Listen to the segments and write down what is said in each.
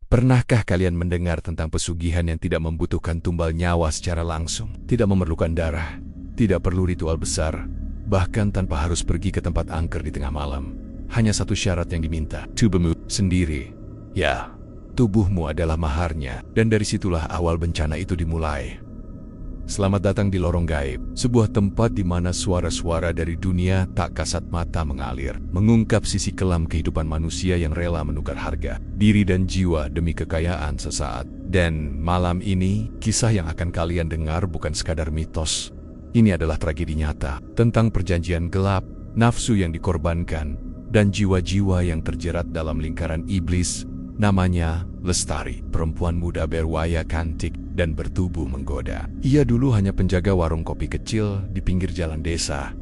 Pernahkah kalian mendengar tentang pesugihan yang tidak membutuhkan tumbal nyawa secara langsung, tidak memerlukan darah, tidak perlu ritual besar, bahkan tanpa harus pergi ke tempat angker di tengah malam? Hanya satu syarat yang diminta, tubuhmu sendiri. Ya, tubuhmu adalah maharnya, dan dari situlah awal bencana itu dimulai. Selamat datang di Lorong Gaib, sebuah tempat di mana suara-suara dari dunia tak kasat mata mengalir, mengungkap sisi kelam kehidupan manusia yang rela menukar harga, diri dan jiwa demi kekayaan sesaat. Dan malam ini, kisah yang akan kalian dengar bukan sekadar mitos. Ini adalah tragedi nyata, tentang perjanjian gelap, nafsu yang dikorbankan, dan jiwa-jiwa yang terjerat dalam lingkaran iblis. Namanya Lestari, perempuan muda berwajah cantik dan bertubuh menggoda. Ia dulu hanya penjaga warung kopi kecil di pinggir jalan desa.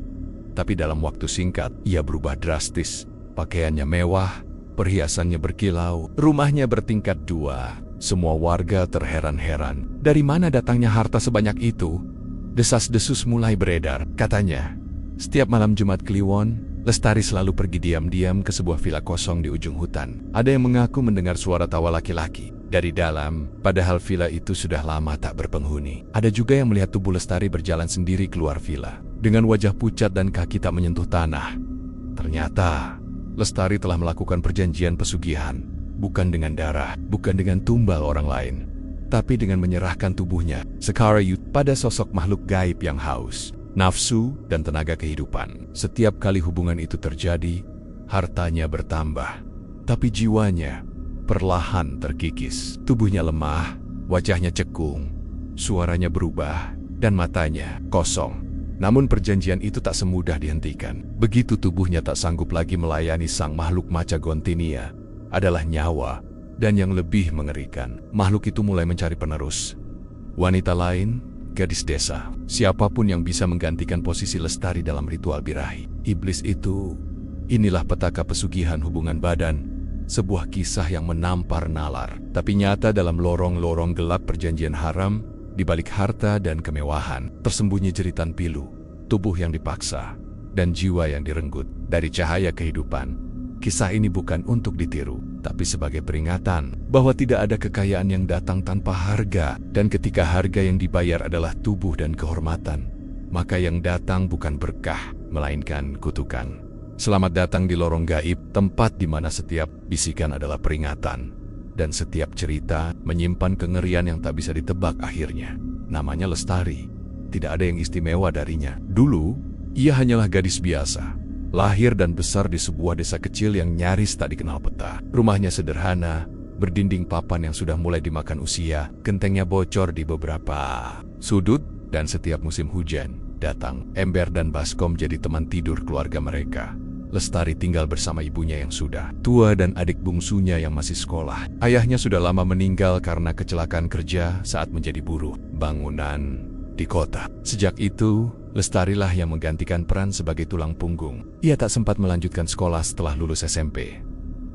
Tapi dalam waktu singkat, ia berubah drastis. Pakaiannya mewah, perhiasannya berkilau, rumahnya bertingkat 2. Semua warga terheran-heran. Dari mana datangnya harta sebanyak itu? Desas-desus mulai beredar. Katanya, setiap malam Jumat Kliwon, Lestari selalu pergi diam-diam ke sebuah villa kosong di ujung hutan. Ada yang mengaku mendengar suara tawa laki-laki dari dalam, padahal villa itu sudah lama tak berpenghuni. Ada juga yang melihat tubuh Lestari berjalan sendiri keluar villa, dengan wajah pucat dan kaki tak menyentuh tanah. Ternyata, Lestari telah melakukan perjanjian pesugihan, bukan dengan darah, bukan dengan tumbal orang lain, tapi dengan menyerahkan tubuhnya, Sekarayut, pada sosok makhluk gaib yang haus nafsu dan tenaga kehidupan. Setiap kali hubungan itu terjadi, hartanya bertambah, tapi jiwanya perlahan terkikis. Tubuhnya lemah, wajahnya cekung, suaranya berubah, dan matanya kosong. Namun perjanjian itu tak semudah dihentikan. Begitu tubuhnya tak sanggup lagi melayani sang makhluk maca Gontinia, adalah nyawa, dan yang lebih mengerikan, makhluk itu mulai mencari penerus. Wanita lain, gadis desa, siapapun yang bisa menggantikan posisi Lestari dalam ritual birahi. Iblis itu, inilah petaka pesugihan hubungan badan, sebuah kisah yang menampar nalar, tapi nyata dalam lorong-lorong gelap perjanjian haram. Di balik harta dan kemewahan, tersembunyi jeritan pilu, tubuh yang dipaksa, dan jiwa yang direnggut dari cahaya kehidupan. Kisah ini bukan untuk ditiru, tapi sebagai peringatan bahwa tidak ada kekayaan yang datang tanpa harga, dan ketika harga yang dibayar adalah tubuh dan kehormatan, maka yang datang bukan berkah, melainkan kutukan. Selamat datang di Lorong Gaib, tempat di mana setiap bisikan adalah peringatan, dan setiap cerita menyimpan kengerian yang tak bisa ditebak akhirnya. Namanya Lestari, tidak ada yang istimewa darinya. Dulu, ia hanyalah gadis biasa, lahir dan besar di sebuah desa kecil yang nyaris tak dikenal peta. Rumahnya sederhana, berdinding papan yang sudah mulai dimakan usia, gentengnya bocor di beberapa sudut, dan setiap musim hujan datang, ember dan baskom jadi teman tidur keluarga mereka. Lestari tinggal bersama ibunya yang sudah tua dan adik bungsunya yang masih sekolah. Ayahnya sudah lama meninggal karena kecelakaan kerja saat menjadi buruh bangunan di kota. Sejak itu, Lestarilah yang menggantikan peran sebagai tulang punggung. Ia tak sempat melanjutkan sekolah setelah lulus SMP.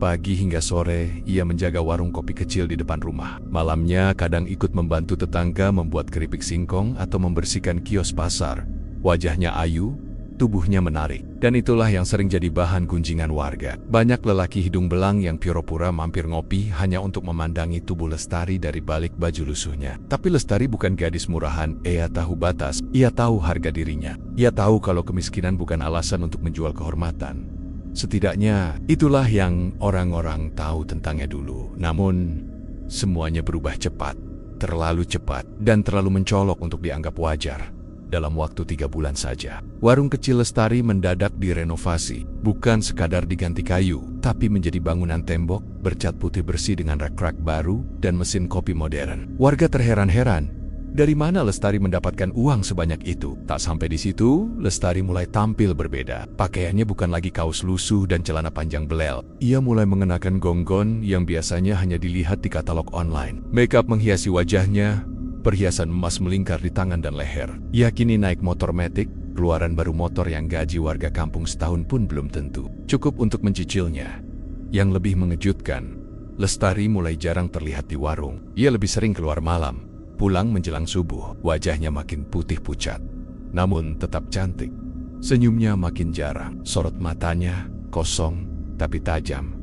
Pagi hingga sore, ia menjaga warung kopi kecil di depan rumah. Malamnya, kadang ikut membantu tetangga membuat keripik singkong atau membersihkan kios pasar. Wajahnya ayu, tubuhnya menarik, dan itulah yang sering jadi bahan gunjingan warga. Banyak lelaki hidung belang yang pura-pura mampir ngopi hanya untuk memandangi tubuh Lestari dari balik baju lusuhnya. Tapi Lestari bukan gadis murahan. Ia tahu batas, ia tahu harga dirinya. Ia tahu kalau kemiskinan bukan alasan untuk menjual kehormatan. Setidaknya, itulah yang orang-orang tahu tentangnya dulu. Namun, semuanya berubah cepat, terlalu cepat, dan terlalu mencolok untuk dianggap wajar. Dalam waktu 3 bulan saja, warung kecil Lestari mendadak direnovasi. Bukan sekadar diganti kayu, tapi menjadi bangunan tembok, bercat putih bersih dengan rak-rak baru, dan mesin kopi modern. Warga terheran-heran, dari mana Lestari mendapatkan uang sebanyak itu? Tak sampai di situ, Lestari mulai tampil berbeda. Pakaiannya bukan lagi kaos lusuh dan celana panjang belel. Ia mulai mengenakan gonggon yang biasanya hanya dilihat di katalog online. Makeup menghiasi wajahnya, perhiasan emas melingkar di tangan dan leher. Ia kini naik motor matic, keluaran baru motor yang gaji warga kampung setahun pun belum tentu cukup untuk mencicilnya. Yang lebih mengejutkan, Lestari mulai jarang terlihat di warung. Ia lebih sering keluar malam, pulang menjelang subuh. Wajahnya makin putih pucat, namun tetap cantik. Senyumnya makin jarang, sorot matanya kosong tapi tajam.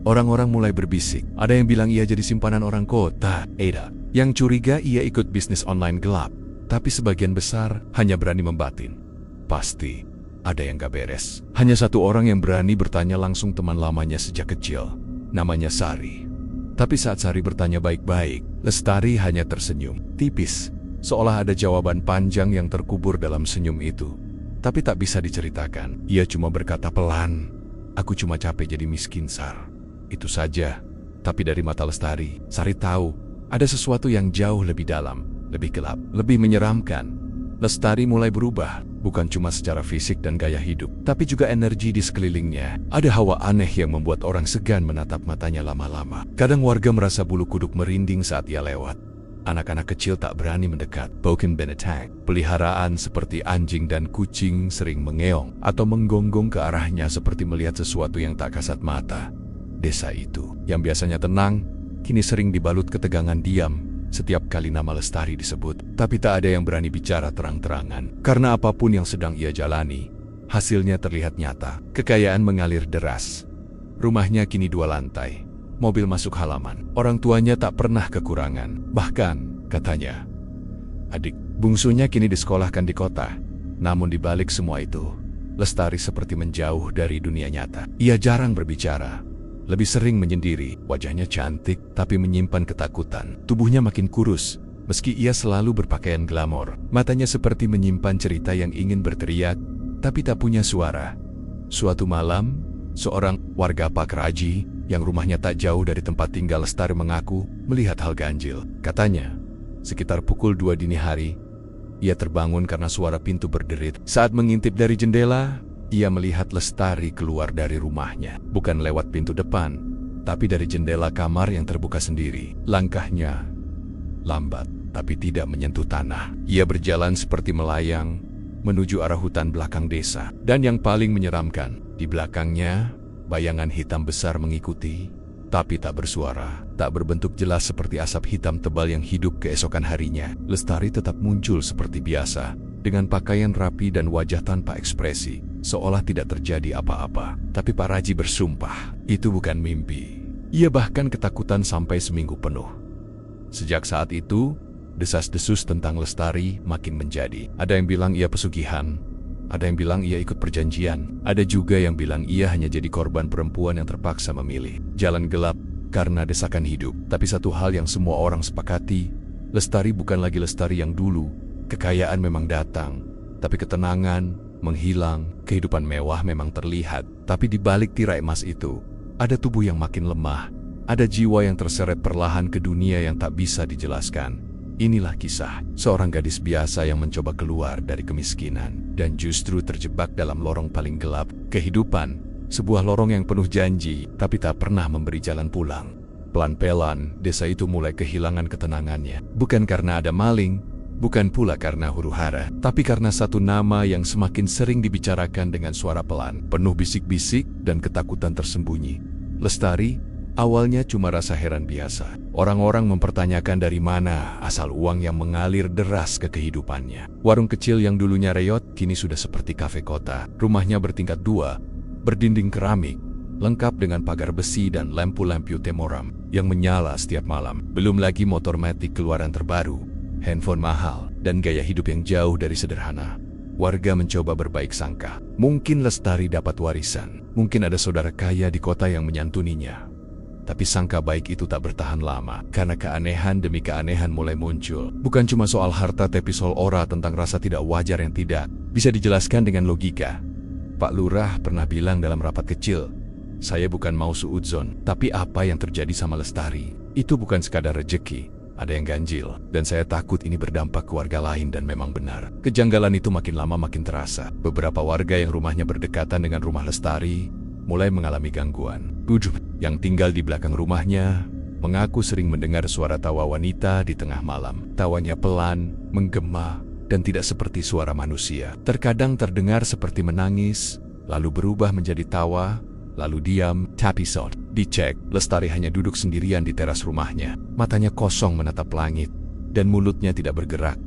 Orang-orang mulai berbisik. Ada yang bilang ia jadi simpanan orang kota. Ada yang curiga ia ikut bisnis online gelap. Tapi sebagian besar hanya berani membatin. Pasti ada yang gak beres. Hanya satu orang yang berani bertanya langsung teman lamanya sejak kecil. Namanya Sari. Tapi saat Sari bertanya baik-baik, Lestari hanya tersenyum tipis. Seolah ada jawaban panjang yang terkubur dalam senyum itu. Tapi tak bisa diceritakan. Ia cuma berkata pelan, "Aku cuma capek jadi miskin, Sar." Itu saja. Tapi dari mata Lestari, Sari tahu ada sesuatu yang jauh lebih dalam, lebih gelap, lebih menyeramkan. Lestari mulai berubah, bukan cuma secara fisik dan gaya hidup, tapi juga energi di sekelilingnya. Ada hawa aneh yang membuat orang segan menatap matanya lama-lama. Kadang warga merasa bulu kuduk merinding saat ia lewat. Anak-anak kecil tak berani mendekat. Bahkan binatang peliharaan seperti anjing dan kucing sering mengeong atau menggonggong ke arahnya seperti melihat sesuatu yang tak kasat mata. Desa itu, yang biasanya tenang, kini sering dibalut ketegangan diam setiap kali nama Lestari disebut. Tapi tak ada yang berani bicara terang-terangan. Karena apapun yang sedang ia jalani, hasilnya terlihat nyata. Kekayaan mengalir deras. Rumahnya kini 2 lantai. Mobil masuk halaman. Orang tuanya tak pernah kekurangan. Bahkan, katanya, adik bungsunya kini disekolahkan di kota. Namun di balik semua itu, Lestari seperti menjauh dari dunia nyata. Ia jarang berbicara. Lebih sering menyendiri. Wajahnya cantik, tapi menyimpan ketakutan. Tubuhnya makin kurus, meski ia selalu berpakaian glamor. Matanya seperti menyimpan cerita yang ingin berteriak, tapi tak punya suara. Suatu malam, seorang warga Pakraji yang rumahnya tak jauh dari tempat tinggal Lestari mengaku melihat hal ganjil. Katanya, sekitar pukul 2 dini hari, ia terbangun karena suara pintu berderit. Saat mengintip dari jendela, ia melihat Lestari keluar dari rumahnya. Bukan lewat pintu depan, tapi dari jendela kamar yang terbuka sendiri. Langkahnya lambat, tapi tidak menyentuh tanah. Ia berjalan seperti melayang menuju arah hutan belakang desa. Dan yang paling menyeramkan, di belakangnya, bayangan hitam besar mengikuti, tapi tak bersuara, tak berbentuk jelas seperti asap hitam tebal yang hidup keesokan harinya. Lestari tetap muncul seperti biasa, dengan pakaian rapi dan wajah tanpa ekspresi, seolah tidak terjadi apa-apa. Tapi Pak Raji bersumpah, itu bukan mimpi. Ia bahkan ketakutan sampai seminggu penuh. Sejak saat itu, desas-desus tentang Lestari makin menjadi. Ada yang bilang ia pesugihan, ada yang bilang ia ikut perjanjian, ada juga yang bilang ia hanya jadi korban perempuan yang terpaksa memilih jalan gelap karena desakan hidup. Tapi satu hal yang semua orang sepakati, Lestari bukan lagi Lestari yang dulu. Kekayaan memang datang, tapi ketenangan menghilang. Kehidupan mewah memang terlihat, tapi di balik tirai emas itu, ada tubuh yang makin lemah, ada jiwa yang terseret perlahan ke dunia yang tak bisa dijelaskan. Inilah kisah seorang gadis biasa yang mencoba keluar dari kemiskinan, dan justru terjebak dalam lorong paling gelap kehidupan, sebuah lorong yang penuh janji, tapi tak pernah memberi jalan pulang. Pelan-pelan, desa itu mulai kehilangan ketenangannya, bukan karena ada maling, bukan pula karena huru-hara, tapi karena satu nama yang semakin sering dibicarakan dengan suara pelan, penuh bisik-bisik dan ketakutan tersembunyi. Lestari awalnya cuma rasa heran biasa. Orang-orang mempertanyakan dari mana asal uang yang mengalir deras ke kehidupannya. Warung kecil yang dulunya reot kini sudah seperti kafe kota. Rumahnya bertingkat 2, berdinding keramik, lengkap dengan pagar besi dan lampu-lampu temoram yang menyala setiap malam. Belum lagi motor matic keluaran terbaru, handphone mahal, dan gaya hidup yang jauh dari sederhana. Warga mencoba berbaik sangka. Mungkin Lestari dapat warisan. Mungkin ada saudara kaya di kota yang menyantuninya. Tapi sangka baik itu tak bertahan lama, karena keanehan demi keanehan mulai muncul. Bukan cuma soal harta, tapi soal aura tentang rasa tidak wajar yang tidak bisa dijelaskan dengan logika. Pak Lurah pernah bilang dalam rapat kecil, "Saya bukan mau suudzon, tapi apa yang terjadi sama Lestari itu bukan sekadar rejeki. Ada yang ganjil, dan saya takut ini berdampak ke warga lain." Dan memang benar. Kejanggalan itu makin lama makin terasa. Beberapa warga yang rumahnya berdekatan dengan rumah Lestari mulai mengalami gangguan. Yang tinggal di belakang rumahnya mengaku sering mendengar suara tawa wanita di tengah malam. Tawanya pelan, menggema, dan tidak seperti suara manusia. Terkadang terdengar seperti menangis, lalu berubah menjadi tawa, lalu diam. Tapi saat dicek, Lestari hanya duduk sendirian di teras rumahnya. Matanya kosong menatap langit, dan mulutnya tidak bergerak.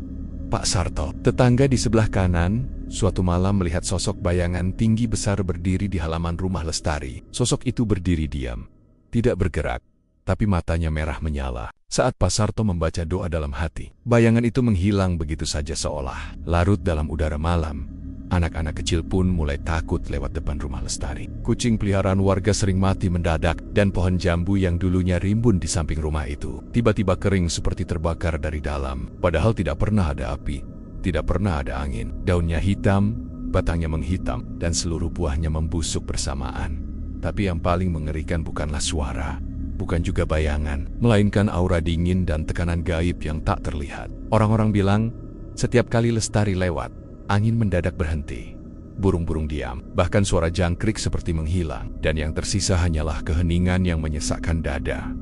Pak Sarto, tetangga di sebelah kanan, suatu malam melihat sosok bayangan tinggi besar berdiri di halaman rumah Lestari. Sosok itu berdiri diam, tidak bergerak, tapi matanya merah menyala. Saat Pak Sarto membaca doa dalam hati, bayangan itu menghilang begitu saja seolah larut dalam udara malam. Anak-anak kecil pun mulai takut lewat depan rumah Lestari. Kucing peliharaan warga sering mati mendadak, dan pohon jambu yang dulunya rimbun di samping rumah itu tiba-tiba kering seperti terbakar dari dalam. Padahal tidak pernah ada api, tidak pernah ada angin. Daunnya hitam, batangnya menghitam, dan seluruh buahnya membusuk bersamaan. Tapi yang paling mengerikan bukanlah suara, bukan juga bayangan, melainkan aura dingin dan tekanan gaib yang tak terlihat. Orang-orang bilang, setiap kali Lestari lewat, angin mendadak berhenti. Burung-burung diam, bahkan suara jangkrik seperti menghilang, dan yang tersisa hanyalah keheningan yang menyesakkan dada.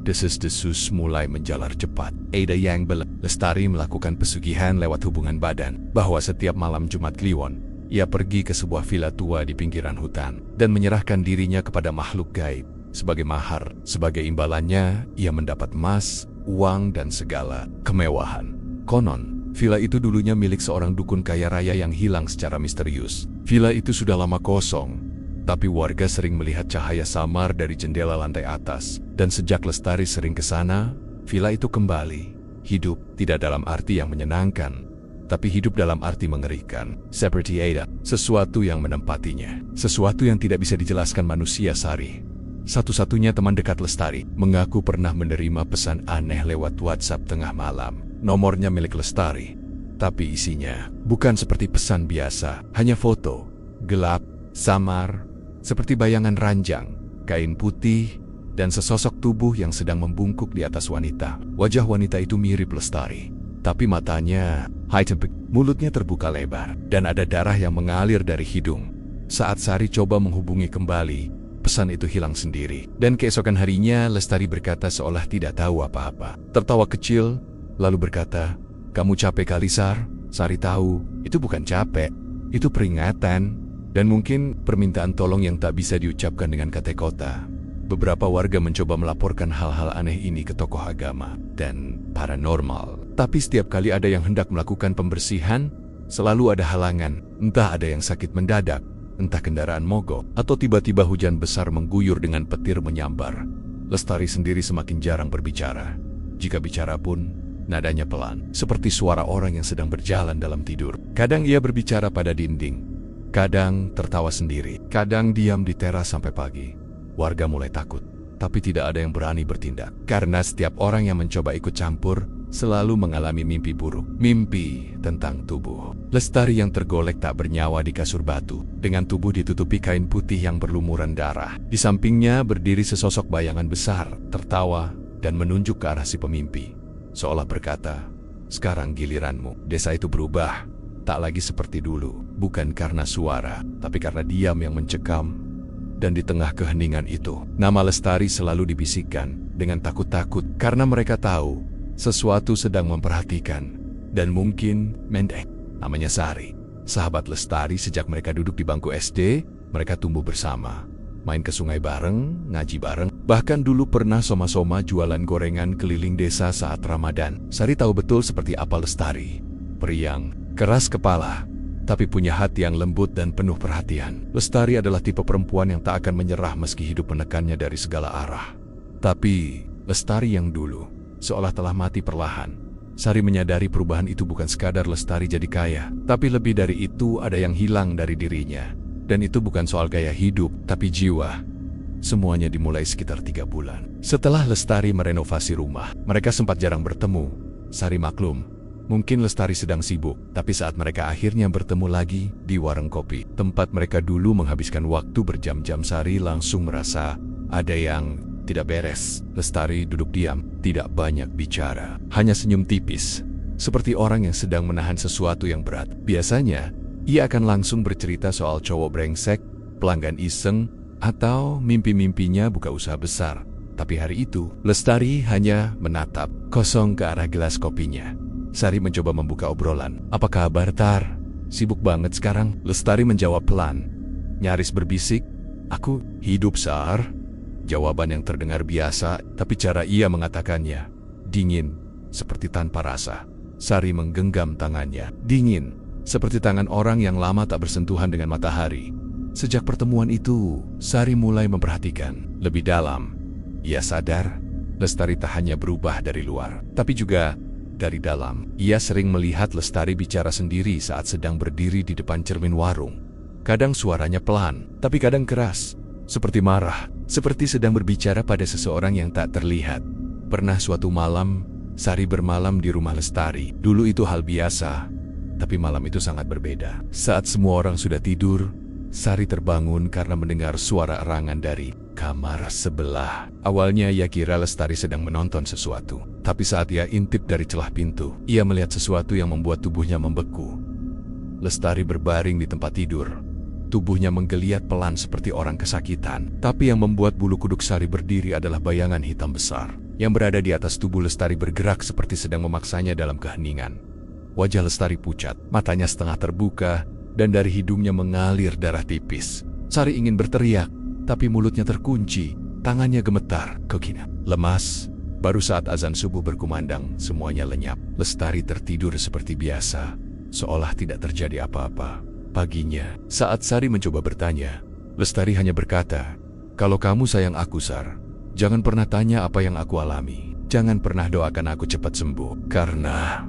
Desas-desus mulai menjalar cepat. Ada yang Lestari melakukan pesugihan lewat hubungan badan, bahwa setiap malam Jumat Kliwon, ia pergi ke sebuah villa tua di pinggiran hutan, dan menyerahkan dirinya kepada makhluk gaib. Sebagai mahar, sebagai imbalannya, ia mendapat emas, uang, dan segala kemewahan. Konon, villa itu dulunya milik seorang dukun kaya raya yang hilang secara misterius. Villa itu sudah lama kosong, tapi warga sering melihat cahaya samar dari jendela lantai atas. Dan sejak Lestari sering ke sana, villa itu kembali hidup, tidak dalam arti yang menyenangkan, tapi hidup dalam arti mengerikan. Seperti ada sesuatu yang menempatinya, sesuatu yang tidak bisa dijelaskan manusia. Sari, satu-satunya teman dekat Lestari, mengaku pernah menerima pesan aneh lewat WhatsApp tengah malam. Nomornya milik Lestari, tapi isinya bukan seperti pesan biasa, hanya foto, gelap, samar, seperti bayangan ranjang, kain putih, dan sesosok tubuh yang sedang membungkuk di atas wanita. Wajah wanita itu mirip Lestari, tapi matanya hitam, mulutnya terbuka lebar, dan ada darah yang mengalir dari hidung. Saat Sari coba menghubungi kembali, pesan itu hilang sendiri, dan keesokan harinya Lestari berkata seolah tidak tahu apa-apa. Tertawa kecil, lalu berkata, "Kamu capek kali, Sar?" Sari tahu, itu bukan capek, itu peringatan, dan mungkin permintaan tolong yang tak bisa diucapkan dengan kata-kata. Beberapa warga mencoba melaporkan hal-hal aneh ini ke tokoh agama dan paranormal. Tapi setiap kali ada yang hendak melakukan pembersihan, selalu ada halangan. Entah ada yang sakit mendadak, entah kendaraan mogok, atau tiba-tiba hujan besar mengguyur dengan petir menyambar. Lestari sendiri semakin jarang berbicara. Jika bicara pun, nadanya pelan, seperti suara orang yang sedang berjalan dalam tidur. Kadang ia berbicara pada dinding, kadang tertawa sendiri, kadang diam di teras sampai pagi. Warga mulai takut, tapi tidak ada yang berani bertindak. Karena setiap orang yang mencoba ikut campur, selalu mengalami mimpi buruk. Mimpi tentang tubuh Lestari yang tergolek tak bernyawa di kasur batu, dengan tubuh ditutupi kain putih yang berlumuran darah. Di sampingnya berdiri sesosok bayangan besar, tertawa, dan menunjuk ke arah si pemimpi. Seolah berkata, "Sekarang giliranmu." Desa itu berubah, tak lagi seperti dulu. Bukan karena suara, tapi karena diam yang mencekam. Dan di tengah keheningan itu, nama Lestari selalu dibisikkan dengan takut-takut, karena mereka tahu sesuatu sedang memperhatikan. Dan mungkin Mendek, namanya Sari, sahabat Lestari sejak mereka duduk di bangku SD. Mereka tumbuh bersama, main ke sungai bareng, ngaji bareng, bahkan dulu pernah soma-soma jualan gorengan keliling desa saat Ramadan. Sari tahu betul seperti apa Lestari. Periang, keras kepala, tapi punya hati yang lembut dan penuh perhatian. Lestari adalah tipe perempuan yang tak akan menyerah meski hidup menekannya dari segala arah. Tapi Lestari yang dulu seolah telah mati perlahan. Sari menyadari perubahan itu bukan sekadar Lestari jadi kaya, tapi lebih dari itu ada yang hilang dari dirinya. Dan itu bukan soal gaya hidup, tapi jiwa. Semuanya dimulai sekitar 3 bulan. Setelah Lestari merenovasi rumah, mereka sempat jarang bertemu. Sari maklum, mungkin Lestari sedang sibuk, tapi saat mereka akhirnya bertemu lagi di warung kopi, tempat mereka dulu menghabiskan waktu berjam-jam, Sari langsung merasa ada yang tidak beres. Lestari duduk diam, tidak banyak bicara, hanya senyum tipis, seperti orang yang sedang menahan sesuatu yang berat. Biasanya, ia akan langsung bercerita soal cowok brengsek, pelanggan iseng, atau mimpi-mimpinya buka usaha besar. Tapi hari itu, Lestari hanya menatap kosong ke arah gelas kopinya. Sari mencoba membuka obrolan. "Apa kabar, Tar? Sibuk banget sekarang?" Lestari menjawab pelan, nyaris berbisik. "Aku hidup, Sar." Jawaban yang terdengar biasa, tapi cara ia mengatakannya dingin, seperti tanpa rasa. Sari menggenggam tangannya. Dingin, seperti tangan orang yang lama tak bersentuhan dengan matahari. Sejak pertemuan itu, Sari mulai memperhatikan lebih dalam Ia sadar, Lestari tak hanya berubah dari luar, tapi juga dari dalam. Ia sering melihat Lestari bicara sendiri saat sedang berdiri di depan cermin warung. Kadang suaranya pelan, tapi kadang keras, seperti marah, seperti sedang berbicara pada seseorang yang tak terlihat. Pernah suatu malam, Sari bermalam di rumah Lestari. Dulu itu hal biasa, tapi malam itu sangat berbeda. Saat semua orang sudah tidur, Sari terbangun karena mendengar suara erangan dari kamar sebelah. Awalnya ia kira Lestari sedang menonton sesuatu. Tapi saat ia intip dari celah pintu, ia melihat sesuatu yang membuat tubuhnya membeku. Lestari berbaring di tempat tidur. Tubuhnya menggeliat pelan seperti orang kesakitan. Tapi yang membuat bulu kuduk Sari berdiri adalah bayangan hitam besar yang berada di atas tubuh Lestari, bergerak seperti sedang memaksanya dalam keheningan. Wajah Lestari pucat, matanya setengah terbuka, dan dari hidungnya mengalir darah tipis. Sari ingin berteriak, tapi mulutnya terkunci, tangannya gemetar, kekina. Lemas, baru saat azan subuh berkumandang, semuanya lenyap. Lestari tertidur seperti biasa, seolah tidak terjadi apa-apa. Paginya, saat Sari mencoba bertanya, Lestari hanya berkata, "Kalau kamu sayang aku, Sar, jangan pernah tanya apa yang aku alami. Jangan pernah doakan aku cepat sembuh, karena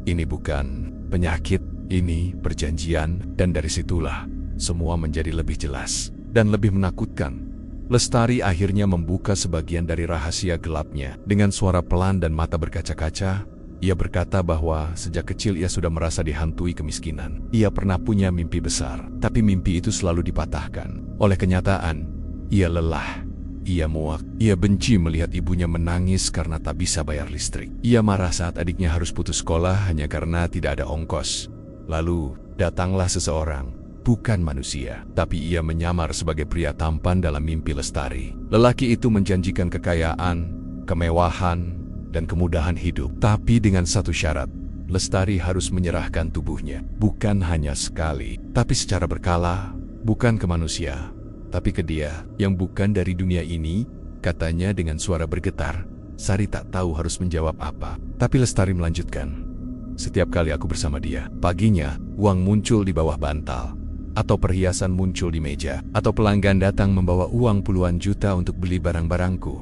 ini bukan penyakit, ini perjanjian." Dan dari situlah, semua menjadi lebih jelas dan lebih menakutkan. Lestari akhirnya membuka sebagian dari rahasia gelapnya. Dengan suara pelan dan mata berkaca-kaca, ia berkata bahwa sejak kecil ia sudah merasa dihantui kemiskinan. Ia pernah punya mimpi besar, tapi mimpi itu selalu dipatahkan oleh kenyataan. Ia lelah, ia muak, ia benci melihat ibunya menangis karena tak bisa bayar listrik. Ia marah saat adiknya harus putus sekolah hanya karena tidak ada ongkos. Lalu, datanglah seseorang, bukan manusia, tapi ia menyamar sebagai pria tampan dalam mimpi Lestari. Lelaki itu menjanjikan kekayaan, kemewahan, dan kemudahan hidup. Tapi dengan satu syarat, Lestari harus menyerahkan tubuhnya. Bukan hanya sekali, tapi secara berkala. Bukan ke manusia, tapi ke dia yang bukan dari dunia ini, katanya dengan suara bergetar. Sari tak tahu harus menjawab apa. Tapi Lestari melanjutkan, "Setiap kali aku bersama dia, paginya uang muncul di bawah bantal, atau perhiasan muncul di meja, atau pelanggan datang membawa uang puluhan juta untuk beli barang-barangku.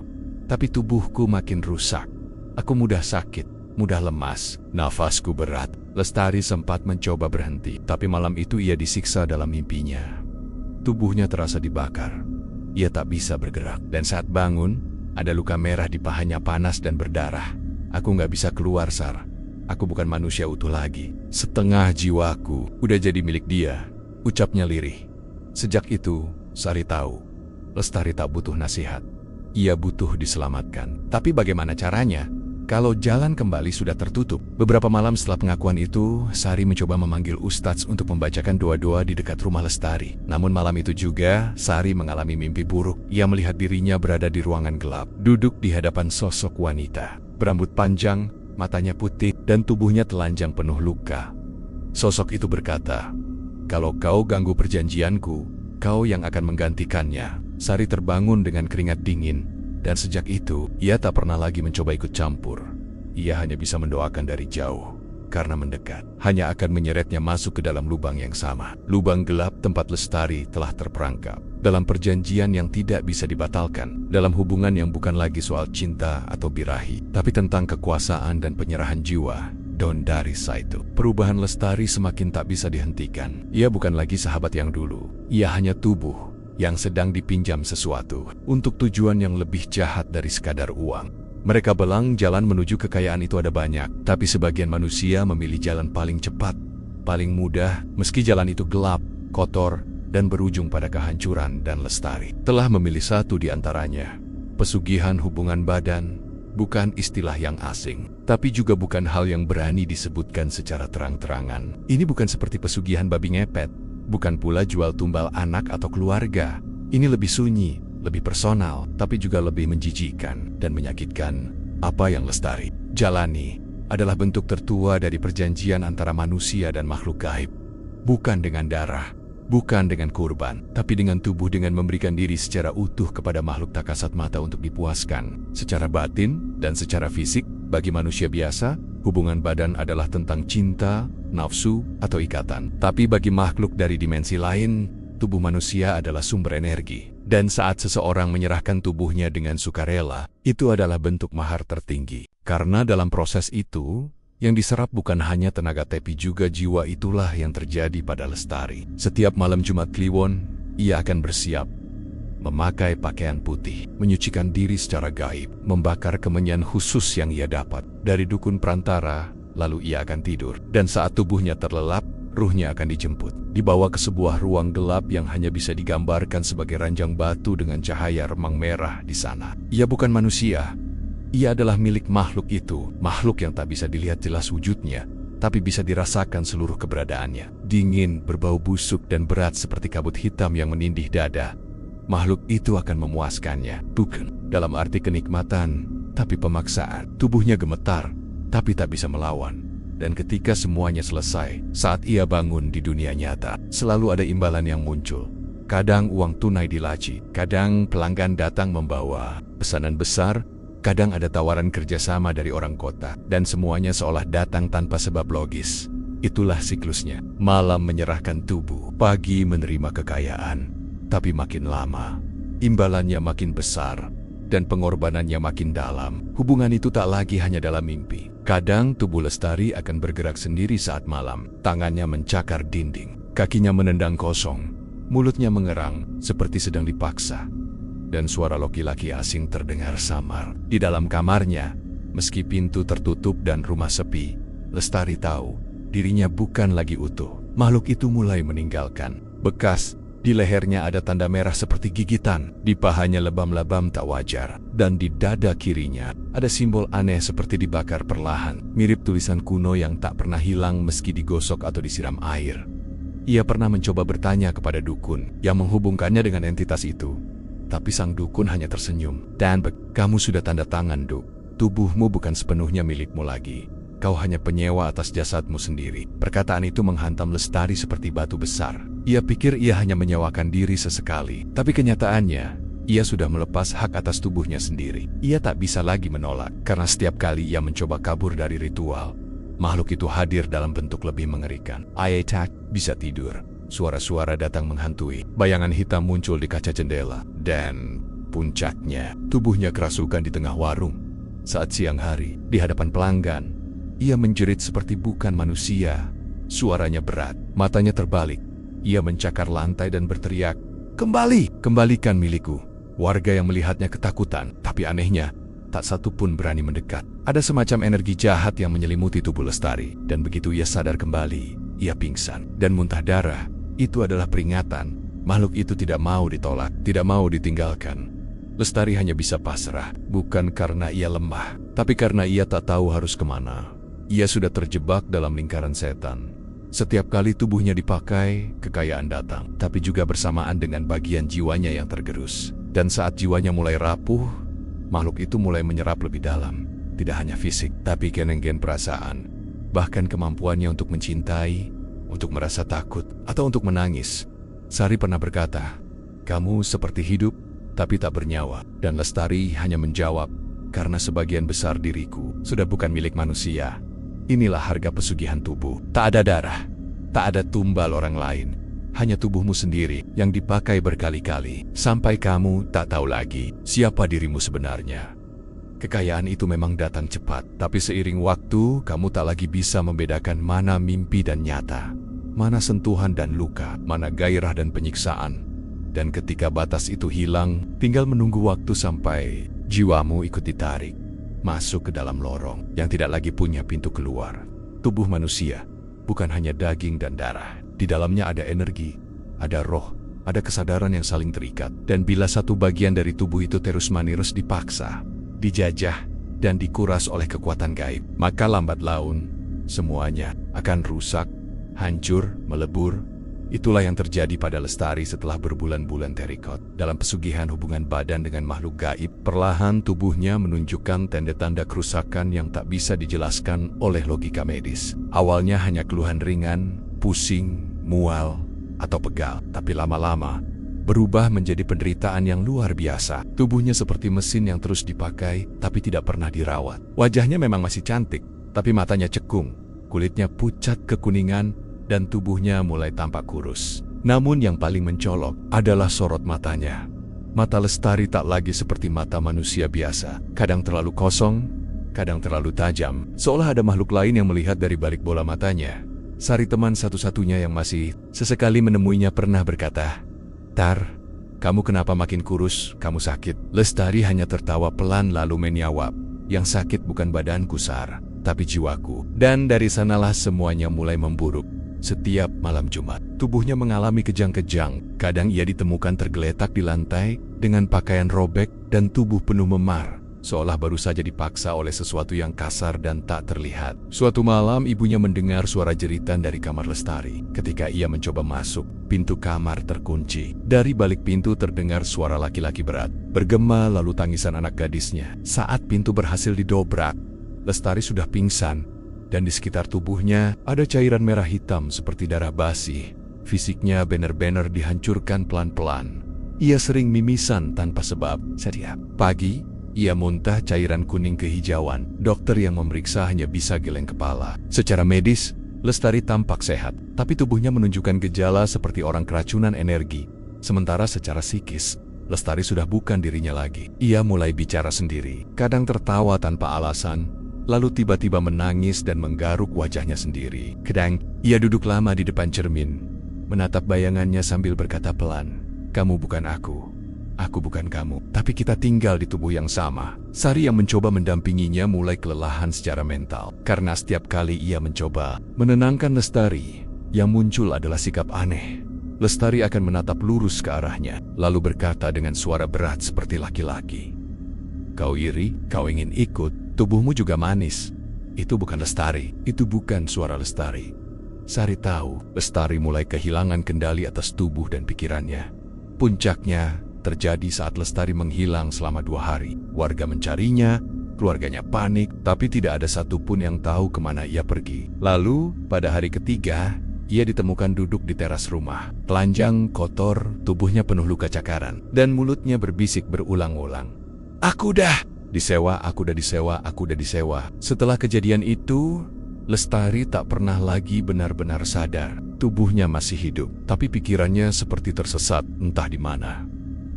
Tapi tubuhku makin rusak. Aku mudah sakit, mudah lemas, nafasku berat." Lestari sempat mencoba berhenti, tapi malam itu ia disiksa dalam mimpinya. Tubuhnya terasa dibakar. Ia tak bisa bergerak, dan saat bangun, ada luka merah di pahanya, panas dan berdarah. "Aku gak bisa keluar, Sar. Aku bukan manusia utuh lagi. Setengah jiwaku udah jadi milik dia," ucapnya lirih. Sejak itu, Sari tahu, Lestari tak butuh nasihat. Ia butuh diselamatkan. Tapi bagaimana caranya? Kalau jalan kembali sudah tertutup. Beberapa malam setelah pengakuan itu, Sari mencoba memanggil ustadz untuk membacakan doa-doa di dekat rumah Lestari. Namun malam itu juga, Sari mengalami mimpi buruk. Ia melihat dirinya berada di ruangan gelap, duduk di hadapan sosok wanita, berambut panjang, matanya putih, dan tubuhnya telanjang penuh luka. Sosok itu berkata, "Kalau kau ganggu perjanjianku, kau yang akan menggantikannya." Sari terbangun dengan keringat dingin. Dan sejak itu, ia tak pernah lagi mencoba ikut campur. Ia hanya bisa mendoakan dari jauh, karena mendekat hanya akan menyeretnya masuk ke dalam lubang yang sama. Lubang gelap tempat Lestari telah terperangkap. Dalam perjanjian yang tidak bisa dibatalkan. Dalam hubungan yang bukan lagi soal cinta atau birahi, tapi tentang kekuasaan dan penyerahan jiwa. Dan dari saat itu, perubahan Lestari semakin tak bisa dihentikan. Ia bukan lagi sahabat yang dulu. Ia hanya tubuh yang sedang dipinjam sesuatu untuk tujuan yang lebih jahat dari sekadar uang. Mereka bilang jalan menuju kekayaan itu ada banyak, tapi sebagian manusia memilih jalan paling cepat, paling mudah, meski jalan itu gelap, kotor, dan berujung pada kehancuran. Dan Lestari telah memilih satu di antaranya. Pesugihan hubungan badan bukan istilah yang asing, tapi juga bukan hal yang berani disebutkan secara terang-terangan. Ini bukan seperti pesugihan babi ngepet. Bukan pula jual tumbal anak atau keluarga. Ini lebih sunyi, lebih personal, tapi juga lebih menjijikkan dan menyakitkan. Apa yang Lestari jalani adalah bentuk tertua dari perjanjian antara manusia dan makhluk gaib. Bukan dengan darah, bukan dengan kurban, tapi dengan tubuh, dengan memberikan diri secara utuh kepada makhluk tak kasat mata untuk dipuaskan. Secara batin dan secara fisik, bagi manusia biasa, hubungan badan adalah tentang cinta, nafsu, atau ikatan. Tapi bagi makhluk dari dimensi lain, tubuh manusia adalah sumber energi, Dan saat seseorang menyerahkan tubuhnya dengan sukarela, itu adalah bentuk mahar tertinggi. Karena dalam proses itu, yang diserap bukan hanya tenaga tapi juga jiwa. Itulah yang terjadi pada Lestari. Setiap malam Jumat Kliwon, ia akan bersiap, memakai pakaian putih, menyucikan diri secara gaib, membakar kemenyan khusus yang ia dapat dari dukun perantara, lalu ia akan tidur. Dan saat tubuhnya terlelap, ruhnya akan dijemput, dibawa ke sebuah ruang gelap yang hanya bisa digambarkan sebagai ranjang batu dengan cahaya remang merah di sana. Ia bukan manusia. Ia adalah milik makhluk itu, makhluk yang tak bisa dilihat jelas wujudnya, tapi bisa dirasakan seluruh keberadaannya. Dingin, berbau busuk dan berat seperti kabut hitam yang menindih dada. Makhluk itu akan memuaskannya, bukan dalam arti kenikmatan, tapi pemaksaan. Tubuhnya gemetar, tapi tak bisa melawan. Dan ketika semuanya selesai, saat ia bangun di dunia nyata, selalu ada imbalan yang muncul. Kadang uang tunai di laci, kadang pelanggan datang membawa pesanan besar, kadang ada tawaran kerjasama dari orang kota, dan semuanya seolah datang tanpa sebab logis. Itulah siklusnya. Malam menyerahkan tubuh, pagi menerima kekayaan. Tapi makin lama, imbalannya makin besar, dan pengorbanannya makin dalam. Hubungan itu tak lagi hanya dalam mimpi. Kadang tubuh Lestari akan bergerak sendiri saat malam. Tangannya mencakar dinding, kakinya menendang kosong, mulutnya mengerang seperti sedang dipaksa. Dan suara laki-laki asing terdengar samar. Di dalam kamarnya, meski pintu tertutup dan rumah sepi, Lestari tahu dirinya bukan lagi utuh. Makhluk itu mulai meninggalkan bekas. Di lehernya ada tanda merah seperti gigitan, di pahanya lebam-lebam tak wajar, dan di dada kirinya ada simbol aneh seperti dibakar perlahan, mirip tulisan kuno yang tak pernah hilang meski digosok atau disiram air. Ia pernah mencoba bertanya kepada dukun yang menghubungkannya dengan entitas itu, tapi sang dukun hanya tersenyum. "Dan kamu sudah tanda tangan, Duk. Tubuhmu bukan sepenuhnya milikmu lagi. Kau hanya penyewa atas jasadmu sendiri." Perkataan itu menghantam Lestari seperti batu besar. Ia pikir ia hanya menyewakan diri sesekali, tapi kenyataannya, ia sudah melepas hak atas tubuhnya sendiri. Ia tak bisa lagi menolak, karena setiap kali ia mencoba kabur dari ritual, makhluk itu hadir dalam bentuk lebih mengerikan. Ia tak bisa tidur. Suara-suara datang menghantui. Bayangan hitam muncul di kaca jendela. Dan puncaknya, tubuhnya kerasukan di tengah warung. Saat siang hari, di hadapan pelanggan, ia menjerit seperti bukan manusia. Suaranya berat, matanya terbalik. Ia mencakar lantai dan berteriak, "Kembali! Kembalikan milikku!" Warga yang melihatnya ketakutan, tapi anehnya, tak satu pun berani mendekat. Ada semacam energi jahat yang menyelimuti tubuh Lestari, dan begitu ia sadar kembali, ia pingsan dan muntah darah. Itu adalah peringatan. Makhluk itu tidak mau ditolak, tidak mau ditinggalkan. Lestari hanya bisa pasrah, bukan karena ia lemah, tapi karena ia tak tahu harus kemana. Ia sudah terjebak dalam lingkaran setan. Setiap kali tubuhnya dipakai, kekayaan datang, tapi juga bersamaan dengan bagian jiwanya yang tergerus. Dan saat jiwanya mulai rapuh, makhluk itu mulai menyerap lebih dalam. Tidak hanya fisik, tapi gen-gen perasaan. Bahkan kemampuannya untuk mencintai, untuk merasa takut, atau untuk menangis. Sari pernah berkata, "Kamu seperti hidup, tapi tak bernyawa." Dan Lestari hanya menjawab, "Karena sebagian besar diriku sudah bukan milik manusia." Inilah harga pesugihan tubuh. Tak ada darah, tak ada tumbal orang lain. Hanya tubuhmu sendiri yang dipakai berkali-kali, sampai kamu tak tahu lagi siapa dirimu sebenarnya. Kekayaan itu memang datang cepat, tapi seiring waktu, kamu tak lagi bisa membedakan mana mimpi dan nyata, mana sentuhan dan luka, mana gairah dan penyiksaan. Dan ketika batas itu hilang, tinggal menunggu waktu sampai jiwamu ikut ditarik masuk ke dalam lorong yang tidak lagi punya pintu keluar. Tubuh manusia bukan hanya daging dan darah. Di dalamnya ada energi, ada roh, ada kesadaran yang saling terikat. Dan bila satu bagian dari tubuh itu terus-menerus dipaksa, dijajah, dan dikuras oleh kekuatan gaib, maka lambat laun semuanya akan rusak, hancur, melebur. Itulah yang terjadi pada Lestari setelah berbulan-bulan terikot dalam pesugihan hubungan badan dengan makhluk gaib. Perlahan tubuhnya menunjukkan tanda-tanda kerusakan yang tak bisa dijelaskan oleh logika medis. Awalnya hanya keluhan ringan, pusing, mual, atau pegal. Tapi lama-lama berubah menjadi penderitaan yang luar biasa. Tubuhnya seperti mesin yang terus dipakai, tapi tidak pernah dirawat. Wajahnya memang masih cantik, tapi matanya cekung, kulitnya pucat kekuningan, dan tubuhnya mulai tampak kurus. Namun yang paling mencolok adalah sorot matanya. Mata Lestari tak lagi seperti mata manusia biasa. Kadang terlalu kosong, kadang terlalu tajam. Seolah ada makhluk lain yang melihat dari balik bola matanya. Sari, teman satu-satunya yang masih sesekali menemuinya, pernah berkata, "Tar, kamu kenapa makin kurus? Kamu sakit?" Lestari hanya tertawa pelan lalu menjawab, "Yang sakit bukan badanku, Sar, tapi jiwaku." Dan dari sanalah semuanya mulai memburuk. Setiap malam Jumat, tubuhnya mengalami kejang-kejang. Kadang ia ditemukan tergeletak di lantai dengan pakaian robek dan tubuh penuh memar, seolah baru saja dipaksa oleh sesuatu yang kasar dan tak terlihat. Suatu malam ibunya mendengar suara jeritan dari kamar Lestari. Ketika ia mencoba masuk, pintu kamar terkunci. Dari balik pintu terdengar suara laki-laki berat, bergema lalu tangisan anak gadisnya. Saat pintu berhasil didobrak, Lestari sudah pingsan. Dan di sekitar tubuhnya ada cairan merah hitam seperti darah basi. Fisiknya benar-benar dihancurkan pelan-pelan. Ia sering mimisan tanpa sebab. Setiap pagi, ia muntah cairan kuning kehijauan. Dokter yang memeriksa hanya bisa geleng kepala. Secara medis, Lestari tampak sehat, tapi tubuhnya menunjukkan gejala seperti orang keracunan energi. Sementara secara psikis, Lestari sudah bukan dirinya lagi. Ia mulai bicara sendiri, kadang tertawa tanpa alasan, lalu tiba-tiba menangis dan menggaruk wajahnya sendiri. Kadang, ia duduk lama di depan cermin, menatap bayangannya sambil berkata pelan, "Kamu bukan aku bukan kamu, tapi kita tinggal di tubuh yang sama." Sari yang mencoba mendampinginya mulai kelelahan secara mental, karena setiap kali ia mencoba menenangkan Lestari, yang muncul adalah sikap aneh. Lestari akan menatap lurus ke arahnya, lalu berkata dengan suara berat seperti laki-laki, "Kau iri? Kau ingin ikut? Tubuhmu juga manis." Itu bukan Lestari, itu bukan suara Lestari. Sari tahu, Lestari mulai kehilangan kendali atas tubuh dan pikirannya. Puncaknya terjadi saat Lestari menghilang selama 2 hari. Warga mencarinya, keluarganya panik, tapi tidak ada satupun yang tahu kemana ia pergi. Lalu, pada hari ketiga, ia ditemukan duduk di teras rumah. Telanjang, kotor, tubuhnya penuh luka cakaran, dan mulutnya berbisik berulang-ulang, "Aku dah disewa, aku udah disewa, aku udah disewa." Setelah kejadian itu, Lestari tak pernah lagi benar-benar sadar. Tubuhnya masih hidup, tapi pikirannya seperti tersesat entah di mana.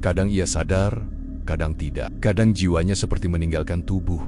Kadang ia sadar, kadang tidak. Kadang jiwanya seperti meninggalkan tubuh.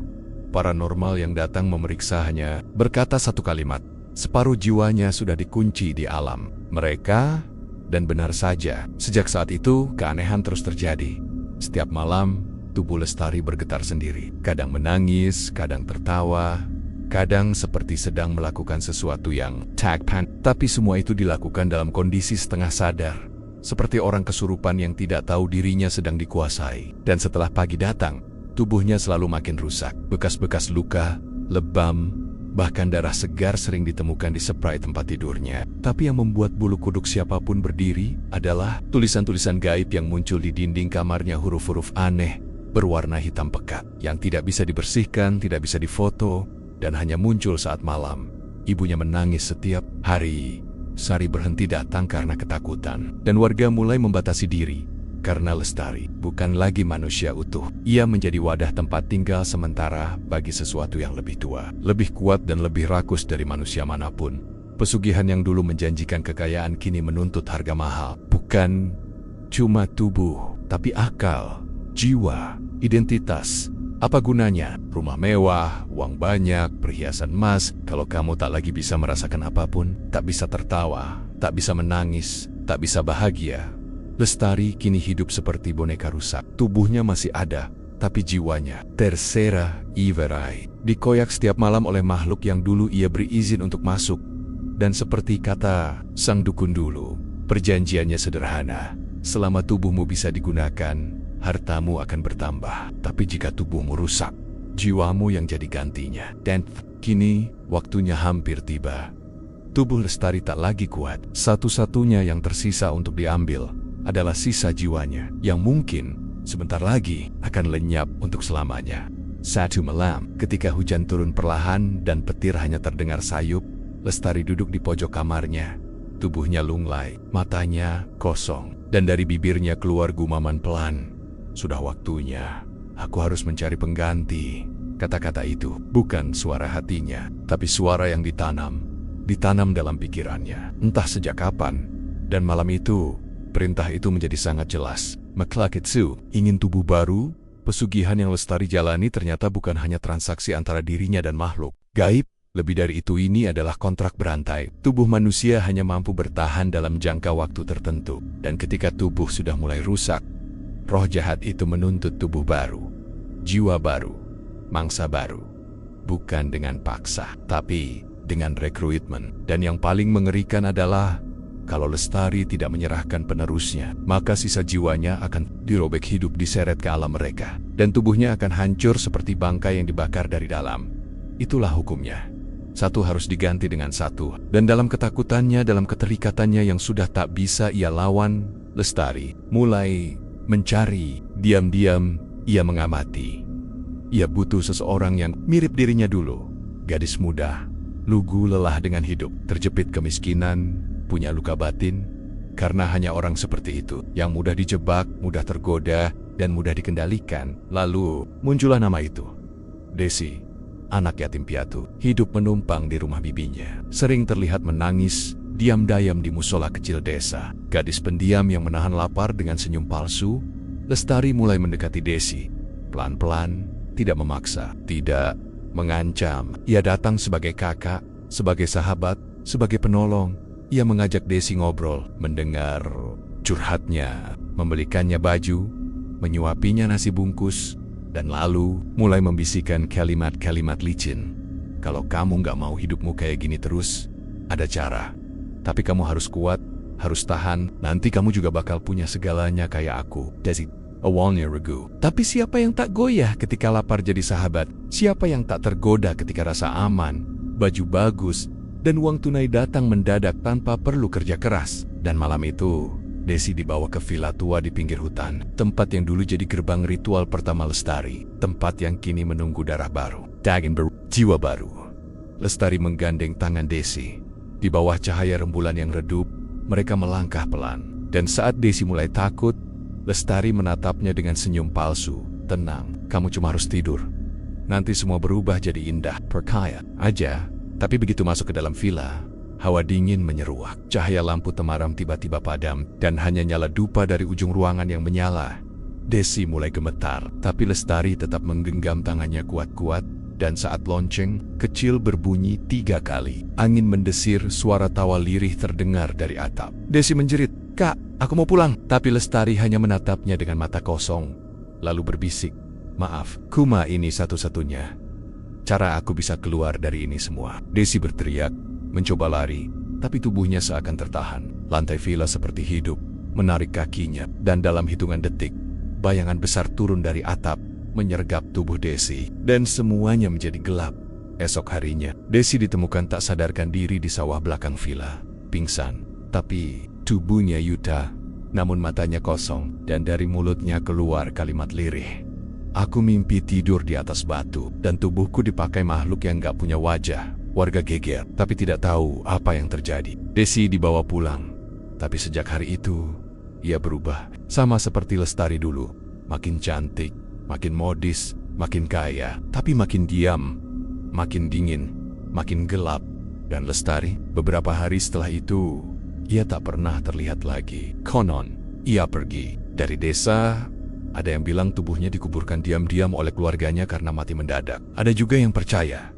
Paranormal yang datang memeriksa hanya berkata satu kalimat, separuh jiwanya sudah dikunci di alam mereka. Dan benar saja, sejak saat itu keanehan terus terjadi. Setiap malam, tubuh Lestari bergetar sendiri. Kadang menangis, kadang tertawa, kadang seperti sedang melakukan sesuatu yang takpan. Tapi semua itu dilakukan dalam kondisi setengah sadar, seperti orang kesurupan yang tidak tahu dirinya sedang dikuasai. Dan setelah pagi datang, tubuhnya selalu makin rusak. Bekas-bekas luka, lebam, bahkan darah segar sering ditemukan di spray tempat tidurnya. Tapi yang membuat bulu kuduk siapapun berdiri adalah tulisan-tulisan gaib yang muncul di dinding kamarnya. Huruf-huruf aneh, berwarna hitam pekat, yang tidak bisa dibersihkan, tidak bisa difoto, dan hanya muncul saat malam. Ibunya menangis setiap hari. Sari berhenti datang karena ketakutan, dan warga mulai membatasi diri. Karena Lestari bukan lagi manusia utuh. Ia menjadi wadah tempat tinggal sementara bagi sesuatu yang lebih tua, lebih kuat dan lebih rakus dari manusia manapun. Pesugihan yang dulu menjanjikan kekayaan kini menuntut harga mahal. Bukan cuma tubuh, tapi akal, jiwa, identitas. Apa gunanya rumah mewah, uang banyak, perhiasan emas, kalau kamu tak lagi bisa merasakan apapun, tak bisa tertawa, tak bisa menangis, tak bisa bahagia? Lestari kini hidup seperti boneka rusak. Tubuhnya masih ada, tapi jiwanya terserah iverai, dikoyak setiap malam oleh makhluk yang dulu ia beri izin untuk masuk. Dan seperti kata sang dukun dulu, perjanjiannya sederhana. Selama tubuhmu bisa digunakan, hartamu akan bertambah. Tapi jika tubuhmu rusak, jiwamu yang jadi gantinya. Dan kini waktunya hampir tiba. Tubuh Lestari tak lagi kuat. Satu-satunya yang tersisa untuk diambil adalah sisa jiwanya, yang mungkin sebentar lagi akan lenyap untuk selamanya. Satu malam, ketika hujan turun perlahan dan petir hanya terdengar sayup, Lestari duduk di pojok kamarnya. Tubuhnya lunglai, matanya kosong, dan dari bibirnya keluar gumaman pelan. "Sudah waktunya, aku harus mencari pengganti." Kata-kata itu bukan suara hatinya, tapi suara yang ditanam dalam pikirannya. Entah sejak kapan, dan malam itu, perintah itu menjadi sangat jelas. Maklakitsu ingin tubuh baru. Pesugihan yang Lestari jalani ternyata bukan hanya transaksi antara dirinya dan makhluk gaib. Lebih dari itu, ini adalah kontrak berantai. Tubuh manusia hanya mampu bertahan dalam jangka waktu tertentu. Dan ketika tubuh sudah mulai rusak, roh jahat itu menuntut tubuh baru, jiwa baru, mangsa baru. Bukan dengan paksa, tapi dengan rekrutmen. Dan yang paling mengerikan adalah, kalau Lestari tidak menyerahkan penerusnya, maka sisa jiwanya akan dirobek hidup diseret ke alam mereka. Dan tubuhnya akan hancur seperti bangkai yang dibakar dari dalam. Itulah hukumnya. Satu harus diganti dengan satu. Dan dalam ketakutannya, dalam keterikatannya yang sudah tak bisa ia lawan, Lestari mulai mencari. Diam-diam, ia mengamati. Ia butuh seseorang yang mirip dirinya dulu. Gadis muda, lugu lelah dengan hidup, terjepit kemiskinan, punya luka batin. Karena hanya orang seperti itu, yang mudah dijebak, mudah tergoda, dan mudah dikendalikan. Lalu, muncullah nama itu. Desi, anak yatim piatu, hidup menumpang di rumah bibinya. Sering terlihat menangis, diam-diam di musola kecil desa. Gadis pendiam yang menahan lapar dengan senyum palsu. Lestari mulai mendekati Desi. Pelan-pelan, tidak memaksa, tidak mengancam. Ia datang sebagai kakak, sebagai sahabat, sebagai penolong. Ia mengajak Desi ngobrol, mendengar curhatnya, membelikannya baju, menyuapinya nasi bungkus, dan lalu mulai membisikkan kalimat-kalimat licin. Kalau kamu gak mau hidupmu kayak gini terus, ada cara. Tapi kamu harus kuat, harus tahan, nanti kamu juga bakal punya segalanya kayak aku. Desi awalnya ragu. Tapi siapa yang tak goyah ketika lapar jadi sahabat? Siapa yang tak tergoda ketika rasa aman, baju bagus, dan uang tunai datang mendadak tanpa perlu kerja keras? Dan malam itu, Desi dibawa ke villa tua di pinggir hutan, tempat yang dulu jadi gerbang ritual pertama Lestari, tempat yang kini menunggu darah baru, daging baru, jiwa baru. Lestari menggandeng tangan Desi. Di bawah cahaya rembulan yang redup, mereka melangkah pelan. Dan saat Desi mulai takut, Lestari menatapnya dengan senyum palsu. Tenang, kamu cuma harus tidur. Nanti semua berubah jadi indah, percaya aja. Tapi begitu masuk ke dalam villa, hawa dingin menyeruak, cahaya lampu temaram tiba-tiba padam, dan hanya nyala dupa dari ujung ruangan yang menyala. Desi mulai gemetar, tapi Lestari tetap menggenggam tangannya kuat-kuat, dan saat lonceng kecil berbunyi 3 kali, angin mendesir, suara tawa lirih terdengar dari atap. Desi menjerit, "Kak, aku mau pulang." Tapi Lestari hanya menatapnya dengan mata kosong, lalu berbisik, "Maaf, Kuma ini satu-satunya cara aku bisa keluar dari ini semua." Desi berteriak, mencoba lari, tapi tubuhnya seakan tertahan. Lantai villa seperti hidup, menarik kakinya, dan dalam hitungan detik, bayangan besar turun dari atap, menyergap tubuh Desi, dan semuanya menjadi gelap. Esok harinya, Desi ditemukan tak sadarkan diri di sawah belakang villa, pingsan, tapi tubuhnya yuta, namun matanya kosong, dan dari mulutnya keluar kalimat lirih. "Aku mimpi tidur di atas batu, dan tubuhku dipakai makhluk yang gak punya wajah." Warga geger, tapi tidak tahu apa yang terjadi. Desi dibawa pulang, tapi sejak hari itu, ia berubah. Sama seperti Lestari dulu, makin cantik, makin modis, makin kaya, tapi makin diam, makin dingin, makin gelap. Dan Lestari, beberapa hari setelah itu, ia tak pernah terlihat lagi. Konon, ia pergi dari desa. Ada yang bilang tubuhnya dikuburkan diam-diam oleh keluarganya karena mati mendadak. Ada juga yang percaya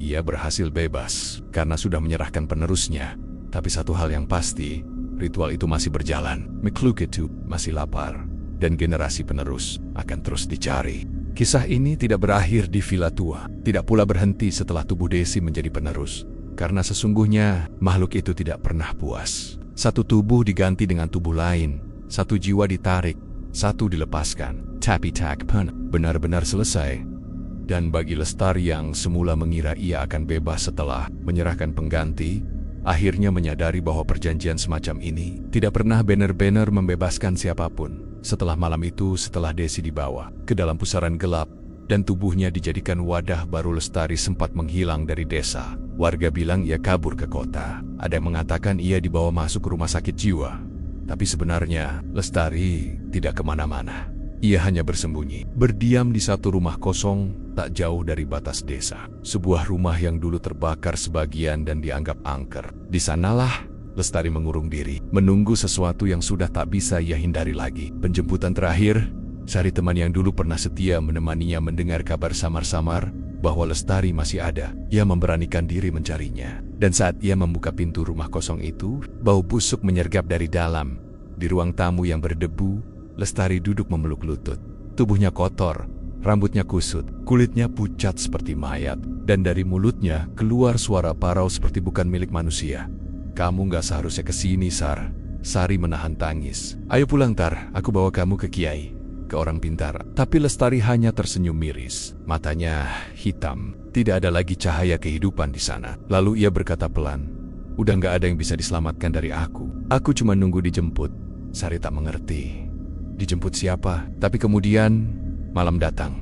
ia berhasil bebas karena sudah menyerahkan penerusnya. Tapi satu hal yang pasti, ritual itu masih berjalan. Makhluk itu masih lapar, dan generasi penerus akan terus dicari. Kisah ini tidak berakhir di villa tua, tidak pula berhenti setelah tubuh Desi menjadi penerus. Karena sesungguhnya makhluk itu tidak pernah puas. Satu tubuh diganti dengan tubuh lain, satu jiwa ditarik, satu dilepaskan. Tapi tak pernah benar-benar selesai. Dan bagi Lestari yang semula mengira ia akan bebas setelah menyerahkan pengganti, akhirnya menyadari bahwa perjanjian semacam ini tidak pernah benar-benar membebaskan siapapun. Setelah malam itu, setelah Desi dibawa ke dalam pusaran gelap dan tubuhnya dijadikan wadah baru, Lestari sempat menghilang dari desa. Warga bilang ia kabur ke kota. Ada yang mengatakan ia dibawa masuk ke rumah sakit jiwa. Tapi sebenarnya Lestari tidak kemana-mana. Ia hanya bersembunyi, berdiam di satu rumah kosong tak jauh dari batas desa. Sebuah rumah yang dulu terbakar sebagian dan dianggap angker. Di sanalah Lestari mengurung diri, menunggu sesuatu yang sudah tak bisa ia hindari lagi. Penjemputan terakhir, Sari teman yang dulu pernah setia menemaninya mendengar kabar samar-samar bahwa Lestari masih ada. Ia memberanikan diri mencarinya. Dan saat ia membuka pintu rumah kosong itu, bau busuk menyergap dari dalam. Di ruang tamu yang berdebu, Lestari duduk memeluk lutut. Tubuhnya kotor, rambutnya kusut, kulitnya pucat seperti mayat, dan dari mulutnya keluar suara parau seperti bukan milik manusia. Kamu gak seharusnya kesini, Sar. Sari menahan tangis. Ayo pulang, Tar. Aku bawa kamu ke Kiai, ke orang pintar. Tapi Lestari hanya tersenyum miris. Matanya hitam. Tidak ada lagi cahaya kehidupan di sana. Lalu ia berkata pelan, udah gak ada yang bisa diselamatkan dari aku. Aku cuma nunggu dijemput. Sari tak mengerti. Dijemput siapa? Tapi kemudian malam datang.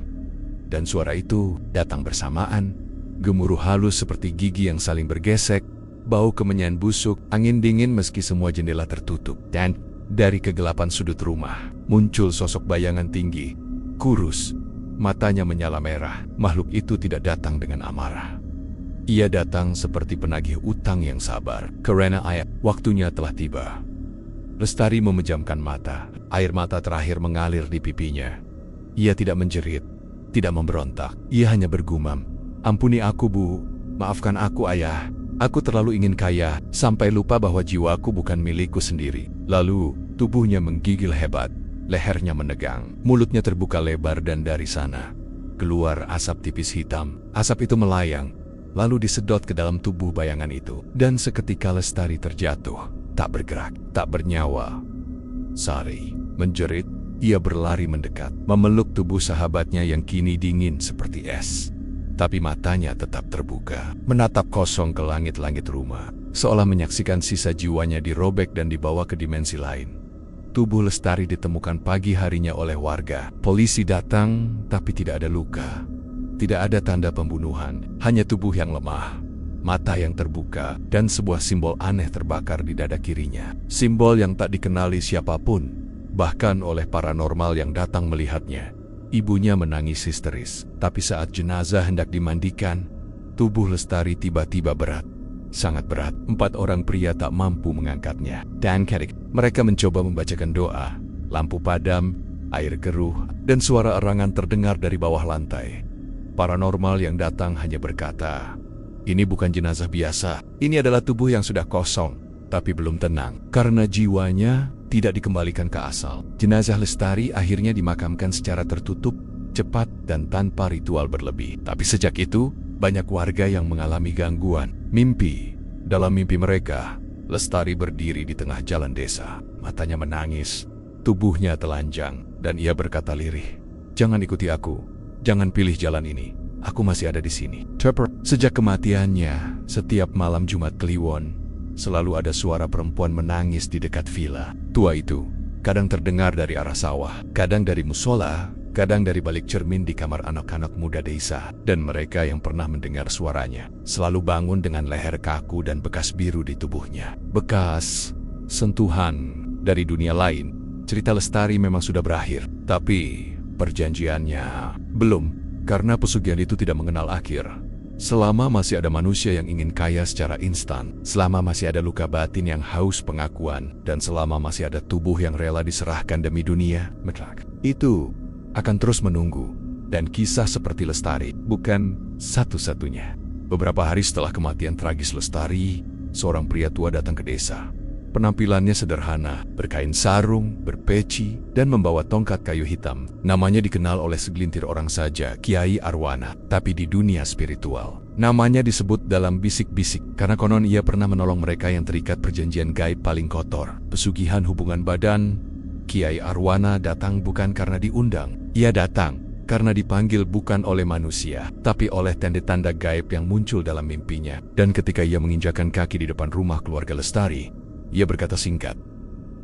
Dan suara itu datang bersamaan. Gemuruh halus seperti gigi yang saling bergesek. Bau kemenyan busuk, angin dingin meski semua jendela tertutup. Dan dari kegelapan sudut rumah, muncul sosok bayangan tinggi, kurus, matanya menyala merah. Makhluk itu tidak datang dengan amarah. Ia datang seperti penagih utang yang sabar. Karena waktunya telah tiba. Lestari memejamkan mata. Air mata terakhir mengalir di pipinya. Ia tidak menjerit, tidak memberontak. Ia hanya bergumam, ampuni aku, Bu. Maafkan aku, Ayah. Aku terlalu ingin kaya, sampai lupa bahwa jiwaku bukan milikku sendiri. Lalu, tubuhnya menggigil hebat. Lehernya menegang. Mulutnya terbuka lebar dan dari sana keluar asap tipis hitam. Asap itu melayang, lalu disedot ke dalam tubuh bayangan itu. Dan seketika Lestari terjatuh, tak bergerak, tak bernyawa. Sari menjerit. Ia berlari mendekat, memeluk tubuh sahabatnya yang kini dingin seperti es. Tapi matanya tetap terbuka, menatap kosong ke langit-langit rumah, seolah menyaksikan sisa jiwanya dirobek dan dibawa ke dimensi lain. Tubuh Lestari ditemukan pagi harinya oleh warga. Polisi datang, tapi tidak ada luka. Tidak ada tanda pembunuhan, hanya tubuh yang lemah, mata yang terbuka, dan sebuah simbol aneh terbakar di dada kirinya. Simbol yang tak dikenali siapapun, bahkan oleh paranormal yang datang melihatnya. Ibunya menangis histeris, tapi saat jenazah hendak dimandikan, tubuh Lestari tiba-tiba berat. Sangat berat. 4 orang pria tak mampu mengangkatnya. Dan mereka mencoba membacakan doa. Lampu padam, air keruh, dan suara erangan terdengar dari bawah lantai. Paranormal yang datang hanya berkata, ini bukan jenazah biasa. Ini adalah tubuh yang sudah kosong, tapi belum tenang. Karena jiwanya tidak dikembalikan ke asal. Jenazah Lestari akhirnya dimakamkan secara tertutup, cepat, dan tanpa ritual berlebih. Tapi sejak itu, banyak warga yang mengalami gangguan. Mimpi. Dalam mimpi mereka, Lestari berdiri di tengah jalan desa. Matanya menangis, tubuhnya telanjang, dan ia berkata lirih, jangan ikuti aku, jangan pilih jalan ini. Aku masih ada di sini. Sejak kematiannya, setiap malam Jumat Kliwon, selalu ada suara perempuan menangis di dekat villa. Tua itu kadang terdengar dari arah sawah, kadang dari musola, kadang dari balik cermin di kamar anak-anak muda desa. Dan mereka yang pernah mendengar suaranya selalu bangun dengan leher kaku dan bekas biru di tubuhnya. Bekas sentuhan dari dunia lain. Cerita Lestari memang sudah berakhir, tapi perjanjiannya belum, karena pesugihan itu tidak mengenal akhir. Selama masih ada manusia yang ingin kaya secara instan, selama masih ada luka batin yang haus pengakuan, dan selama masih ada tubuh yang rela diserahkan demi dunia, itu akan terus menunggu. Dan kisah seperti Lestari bukan satu-satunya. Beberapa hari setelah kematian tragis Lestari, seorang pria tua datang ke desa. Penampilannya sederhana, berkain sarung, berpeci, dan membawa tongkat kayu hitam. Namanya dikenal oleh segelintir orang saja, Kiai Arwana. Tapi di dunia spiritual, namanya disebut dalam bisik-bisik, karena konon ia pernah menolong mereka yang terikat perjanjian gaib paling kotor, pesugihan hubungan badan. Kiai Arwana datang bukan karena diundang. Ia datang karena dipanggil bukan oleh manusia, tapi oleh tanda-tanda gaib yang muncul dalam mimpinya. Dan ketika ia menginjakan kaki di depan rumah keluarga Lestari, ia berkata singkat,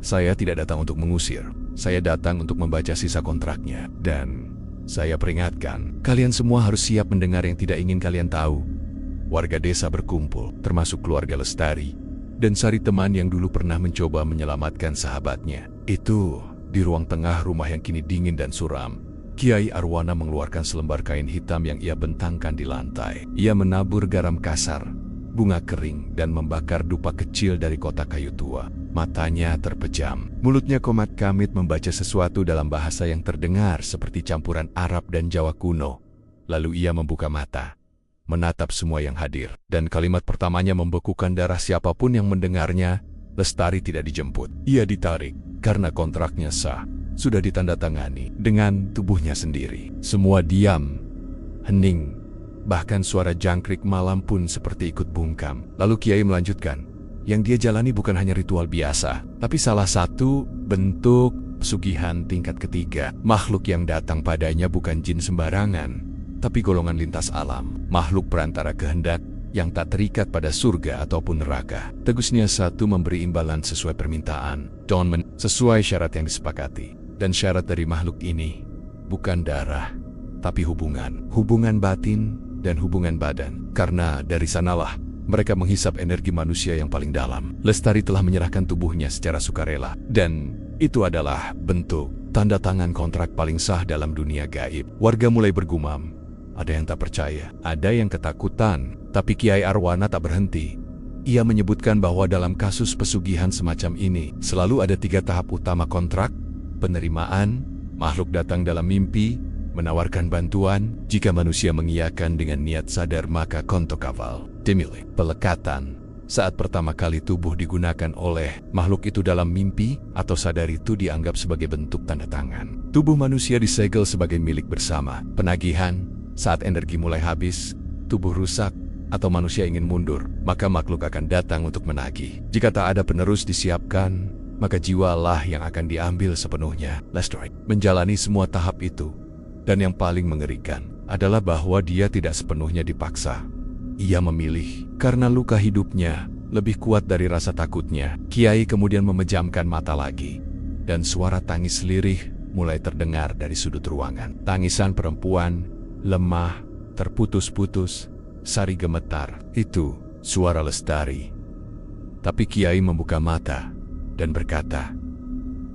saya tidak datang untuk mengusir, saya datang untuk membaca sisa kontraknya. Dan saya peringatkan, kalian semua harus siap mendengar yang tidak ingin kalian tahu. Warga desa berkumpul, termasuk keluarga Lestari, dan Sari teman yang dulu pernah mencoba menyelamatkan sahabatnya. Itu di ruang tengah rumah yang kini dingin dan suram. Kiai Arwana mengeluarkan selembar kain hitam yang ia bentangkan di lantai. Ia menabur garam kasar, bunga kering dan membakar dupa kecil dari kotak kayu tua. Matanya terpejam. Mulutnya komat kamit membaca sesuatu dalam bahasa yang terdengar seperti campuran Arab dan Jawa kuno. Lalu ia membuka mata, menatap semua yang hadir. Dan kalimat pertamanya membekukan darah siapapun yang mendengarnya. Lestari tidak dijemput. Ia ditarik karena kontraknya sah. Sudah ditandatangani dengan tubuhnya sendiri. Semua diam, hening. Bahkan suara jangkrik malam pun seperti ikut bungkam. Lalu Kiai melanjutkan, yang dia jalani bukan hanya ritual biasa, tapi salah satu bentuk pesugihan tingkat ketiga. Makhluk yang datang padanya bukan jin sembarangan, tapi golongan lintas alam. Makhluk perantara kehendak yang tak terikat pada surga ataupun neraka. Tegusnya satu memberi imbalan sesuai permintaan, sesuai syarat yang disepakati. Dan syarat dari makhluk ini bukan darah, tapi hubungan. Hubungan batin dan hubungan badan. Karena dari sanalah mereka menghisap energi manusia yang paling dalam. Lestari telah menyerahkan tubuhnya secara sukarela. Dan itu adalah bentuk tanda tangan kontrak paling sah dalam dunia gaib. Warga mulai bergumam. Ada yang tak percaya, ada yang ketakutan. Tapi Kiai Arwana tak berhenti. Ia menyebutkan bahwa dalam kasus pesugihan semacam ini, selalu ada 3 tahap utama kontrak: penerimaan, makhluk datang dalam mimpi, menawarkan bantuan. Jika manusia mengiyakan dengan niat sadar, maka kontokawal dimilih. Pelekatan, saat pertama kali tubuh digunakan oleh makhluk itu dalam mimpi atau sadar, itu dianggap sebagai bentuk tanda tangan. Tubuh manusia disegel sebagai milik bersama. Penagihan, saat energi mulai habis, tubuh rusak, atau manusia ingin mundur, maka makhluk akan datang untuk menagih. Jika tak ada penerus disiapkan, maka jiwalah yang akan diambil sepenuhnya. Lestari menjalani semua tahap itu. Dan yang paling mengerikan adalah bahwa dia tidak sepenuhnya dipaksa. Ia memilih karena luka hidupnya lebih kuat dari rasa takutnya. Kiai kemudian memejamkan mata lagi. Dan suara tangis lirih mulai terdengar dari sudut ruangan. Tangisan perempuan, lemah, terputus-putus, sari gemetar. Itu suara Lestari. Tapi Kiai membuka mata dan berkata,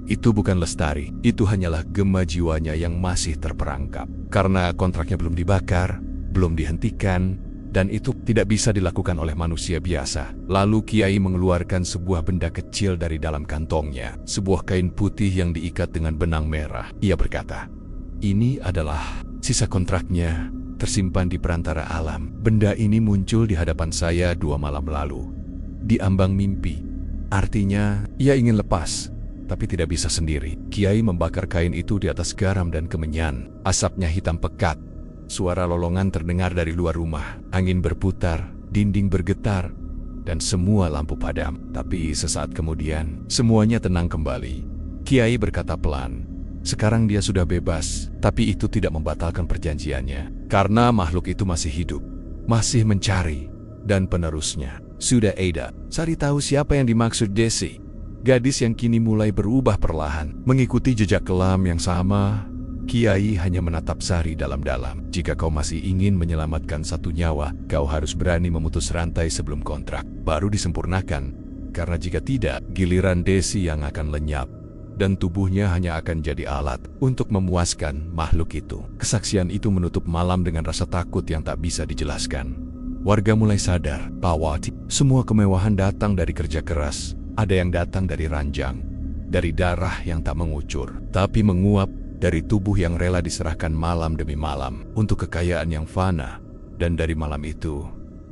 itu bukan Lestari, itu hanyalah gema jiwanya yang masih terperangkap. Karena kontraknya belum dibakar, belum dihentikan, dan itu tidak bisa dilakukan oleh manusia biasa. Lalu Kiai mengeluarkan sebuah benda kecil dari dalam kantongnya, sebuah kain putih yang diikat dengan benang merah. Ia berkata, ini adalah sisa kontraknya, tersimpan di perantara alam. Benda ini muncul di hadapan saya 2 malam lalu, di ambang mimpi. Artinya, ia ingin lepas, tapi tidak bisa sendiri. Kiai membakar kain itu di atas garam dan kemenyan. Asapnya hitam pekat. Suara lolongan terdengar dari luar rumah. Angin berputar, dinding bergetar, dan semua lampu padam. Tapi sesaat kemudian, semuanya tenang kembali. Kiai berkata pelan, sekarang dia sudah bebas, tapi itu tidak membatalkan perjanjiannya. Karena makhluk itu masih hidup, masih mencari, dan penerusnya sudah ada. Sari tahu siapa yang dimaksud Desi. Gadis yang kini mulai berubah perlahan, mengikuti jejak kelam yang sama. Kiai hanya menatap Sari dalam-dalam. Jika kau masih ingin menyelamatkan satu nyawa, kau harus berani memutus rantai sebelum kontrak baru disempurnakan. Karena jika tidak, giliran Desi yang akan lenyap, dan tubuhnya hanya akan jadi alat untuk memuaskan makhluk itu. Kesaksian itu menutup malam dengan rasa takut yang tak bisa dijelaskan. Warga mulai sadar bahwa semua kemewahan datang dari kerja keras. Ada yang datang dari ranjang, dari darah yang tak mengucur, tapi menguap dari tubuh yang rela diserahkan malam demi malam untuk kekayaan yang fana. Dan dari malam itu,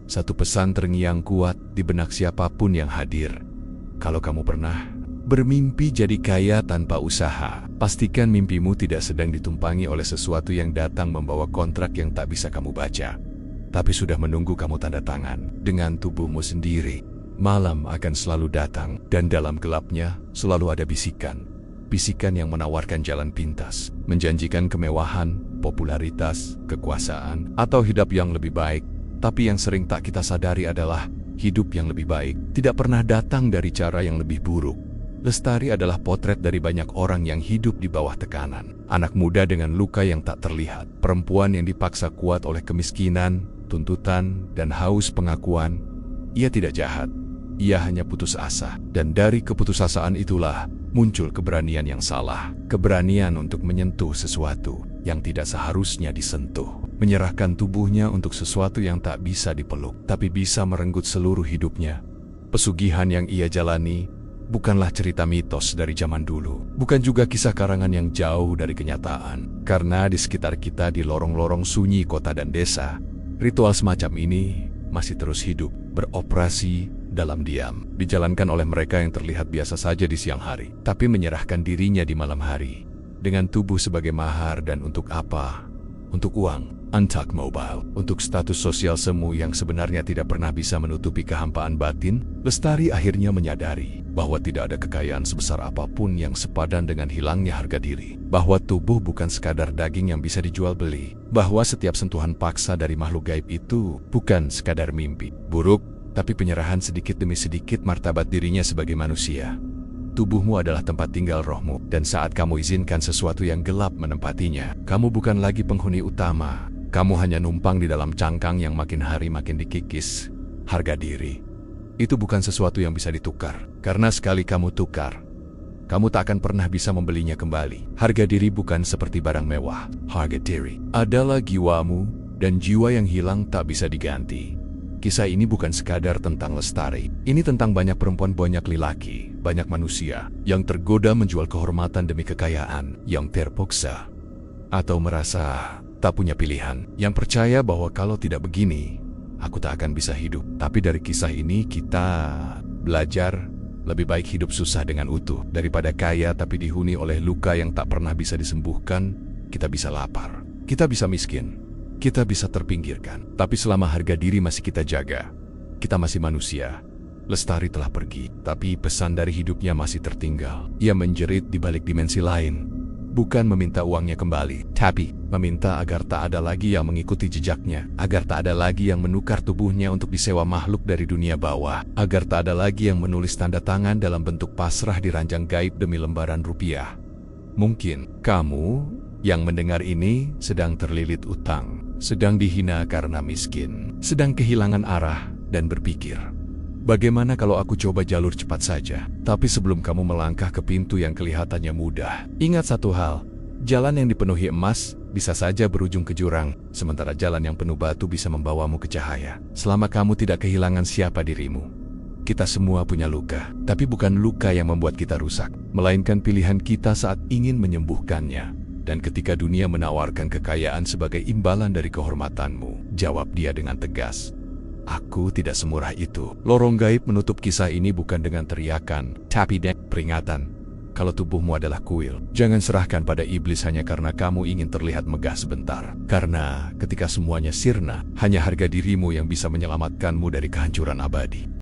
satu pesan terngiang kuat di benak siapapun yang hadir. Kalau kamu pernah bermimpi jadi kaya tanpa usaha, pastikan mimpimu tidak sedang ditumpangi oleh sesuatu yang datang membawa kontrak yang tak bisa kamu baca, tapi sudah menunggu kamu tanda tangan dengan tubuhmu sendiri. Malam akan selalu datang, dan dalam gelapnya selalu ada bisikan. Bisikan yang menawarkan jalan pintas, menjanjikan kemewahan, popularitas, kekuasaan, atau hidup yang lebih baik. Tapi yang sering tak kita sadari adalah hidup yang lebih baik tidak pernah datang dari cara yang lebih buruk. Lestari adalah potret dari banyak orang yang hidup di bawah tekanan. Anak muda dengan luka yang tak terlihat, perempuan yang dipaksa kuat oleh kemiskinan, tuntutan, dan haus pengakuan. Ia tidak jahat, ia hanya putus asa. Dan dari keputusasaan itulah muncul keberanian yang salah. Keberanian untuk menyentuh sesuatu yang tidak seharusnya disentuh. menyerahkan tubuhnya untuk sesuatu yang tak bisa dipeluk, tapi bisa merenggut seluruh hidupnya. Pesugihan yang ia jalani bukanlah cerita mitos dari zaman dulu, bukan juga kisah karangan yang jauh dari kenyataan. Karena di sekitar kita, di lorong-lorong sunyi kota dan desa, ritual semacam ini masih terus hidup, beroperasi dalam diam, dijalankan oleh mereka yang terlihat biasa saja di siang hari, tapi menyerahkan dirinya di malam hari, dengan tubuh sebagai mahar. Dan untuk apa? Untuk uang, untucked mobile, untuk status sosial semu yang sebenarnya tidak pernah bisa menutupi kehampaan batin. Lestari akhirnya menyadari bahwa tidak ada kekayaan sebesar apapun yang sepadan dengan hilangnya harga diri, bahwa tubuh bukan sekadar daging yang bisa dijual beli, bahwa setiap sentuhan paksa dari makhluk gaib itu bukan sekadar mimpi buruk, tapi penyerahan sedikit demi sedikit martabat dirinya sebagai manusia. Tubuhmu adalah tempat tinggal rohmu, dan saat kamu izinkan sesuatu yang gelap menempatinya, kamu bukan lagi penghuni utama. Kamu hanya numpang di dalam cangkang yang makin hari makin dikikis. Harga diri itu bukan sesuatu yang bisa ditukar, karena sekali kamu tukar, kamu tak akan pernah bisa membelinya kembali. Harga diri bukan seperti barang mewah. Harga diri adalah jiwamu, dan jiwa yang hilang tak bisa diganti. Kisah ini bukan sekadar tentang Lestari. Ini tentang banyak perempuan, banyak lelaki, banyak manusia yang tergoda menjual kehormatan demi kekayaan, yang terpaksa atau merasa tak punya pilihan, yang percaya bahwa kalau tidak begini, aku tak akan bisa hidup. Tapi dari kisah ini kita belajar lebih baik hidup susah dengan utuh daripada kaya tapi dihuni oleh luka yang tak pernah bisa disembuhkan. Kita bisa lapar, kita bisa miskin, kita bisa terpinggirkan, tapi selama harga diri masih kita jaga, kita masih manusia. Lestari telah pergi, tapi pesan dari hidupnya masih tertinggal. Ia menjerit di balik dimensi lain, bukan meminta uangnya kembali, tapi meminta agar tak ada lagi yang mengikuti jejaknya, agar tak ada lagi yang menukar tubuhnya untuk disewa makhluk dari dunia bawah, agar tak ada lagi yang menulis tanda tangan dalam bentuk pasrah di ranjang gaib demi lembaran rupiah. Mungkin kamu yang mendengar ini sedang terlilit utang, sedang dihina karena miskin, sedang kehilangan arah dan berpikir, bagaimana kalau aku coba jalur cepat saja? Tapi sebelum kamu melangkah ke pintu yang kelihatannya mudah, ingat satu hal, jalan yang dipenuhi emas bisa saja berujung ke jurang, sementara jalan yang penuh batu bisa membawamu ke cahaya. Selama kamu tidak kehilangan siapa dirimu, kita semua punya luka, tapi bukan luka yang membuat kita rusak, melainkan pilihan kita saat ingin menyembuhkannya. Dan ketika dunia menawarkan kekayaan sebagai imbalan dari kehormatanmu, jawab dia dengan tegas, aku tidak semurah itu. Lorong gaib menutup kisah ini bukan dengan teriakan, tapi dengan peringatan. Kalau tubuhmu adalah kuil, jangan serahkan pada iblis hanya karena kamu ingin terlihat megah sebentar. Karena ketika semuanya sirna, hanya harga dirimu yang bisa menyelamatkanmu dari kehancuran abadi.